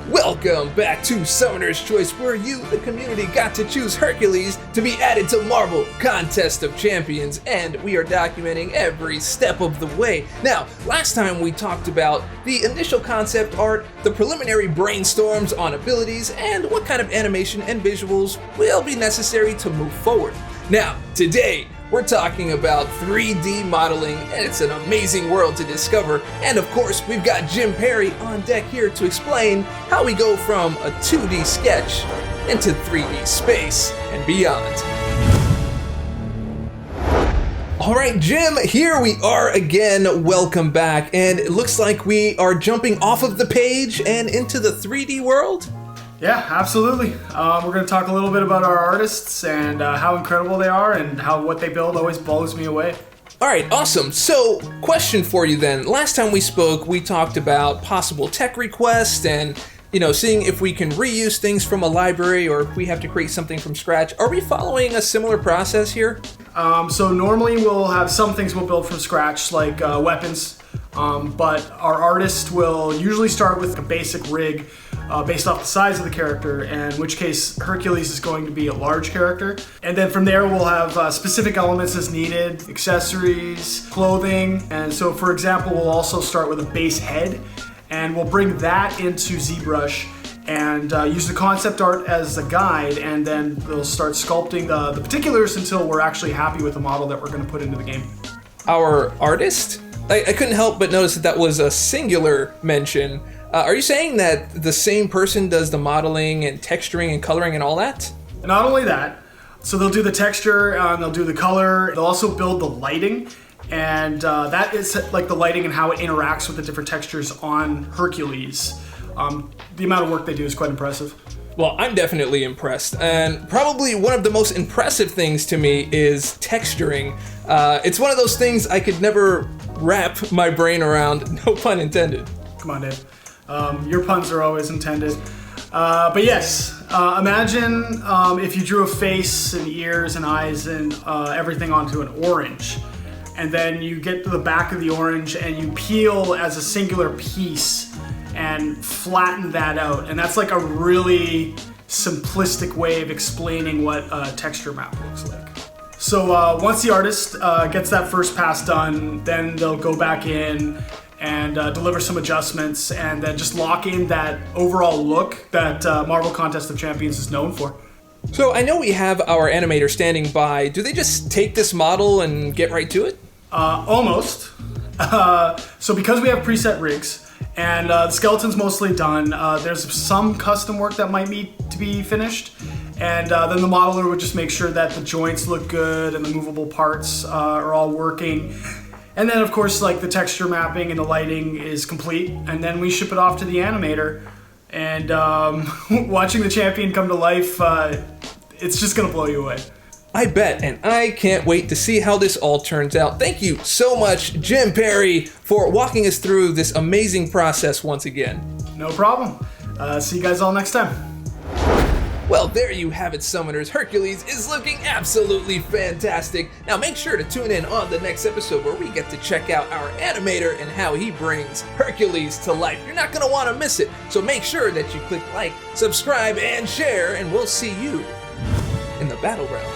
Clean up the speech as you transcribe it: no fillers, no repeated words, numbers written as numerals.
Welcome back to Summoner's Choice, where you, the community, got to choose Hercules to be added to Marvel Contest of Champions, and we are documenting every step of the way. Now, last time we talked about the initial concept art, the preliminary brainstorms on abilities, and what kind of animation and visuals will be necessary to move forward. Now, today, we're talking about 3D modeling, and it's an amazing world to discover. And of course, we've got Jim Perry on deck here to explain how we go from a 2D sketch into 3D space and beyond. All right, Jim, here we are again. Welcome back. And it looks like we are jumping off of the page and into the 3D world. Yeah, absolutely. We're going to talk a little bit about our artists and how incredible they are and how what they build always blows me away. All right, awesome. So, question for you then. Last time we spoke, we talked about possible tech requests and, seeing if we can reuse things from a library or if we have to create something from scratch. Are we following a similar process here? So normally we'll have some things we'll build from scratch, like weapons. But our artist will usually start with a basic rig based off the size of the character, in which case Hercules is going to be a large character. And then from there we'll have specific elements as needed, accessories, clothing. And so for example, we'll also start with a base head, and we'll bring that into ZBrush and use the concept art as a guide, and then we'll start sculpting the particulars until we're actually happy with the model that we're going to put into the game. Our artist? I couldn't help but notice that was a singular mention. Are you saying that the same person does the modeling and texturing and coloring and all that? Not only that, so they'll do the texture, they'll do the color, they'll also build the lighting, and that is like the lighting and how it interacts with the different textures on Hercules. The amount of work they do is quite impressive. Well, I'm definitely impressed, and probably one of the most impressive things to me is texturing. It's one of those things I could never wrap my brain around, no pun intended. Come on, Dave. Your puns are always intended. But yes, imagine if you drew a face and ears and eyes and everything onto an orange, and then you get to the back of the orange and you peel as a singular piece and flatten that out. And that's like a really simplistic way of explaining what a texture map looks like. So once the artist gets that first pass done, then they'll go back in and deliver some adjustments and then just lock in that overall look that Marvel Contest of Champions is known for. So I know we have our animator standing by. Do they just take this model and get right to it? Almost. So because we have preset rigs, and the skeleton's mostly done. There's some custom work that might need to be finished. And then the modeler would just make sure that the joints look good and the movable parts are all working. And then of course, like the texture mapping and the lighting is complete. And then we ship it off to the animator. And watching the champion come to life, it's just gonna blow you away. I bet, and I can't wait to see how this all turns out. Thank you so much, Jim Perry, for walking us through this amazing process once again. No problem. See you guys all next time. Well, there you have it, Summoners. Hercules is looking absolutely fantastic. Now make sure to tune in on the next episode where we get to check out our animator and how he brings Hercules to life. You're not going to want to miss it, so make sure that you click like, subscribe, and share, and we'll see you in the battleground.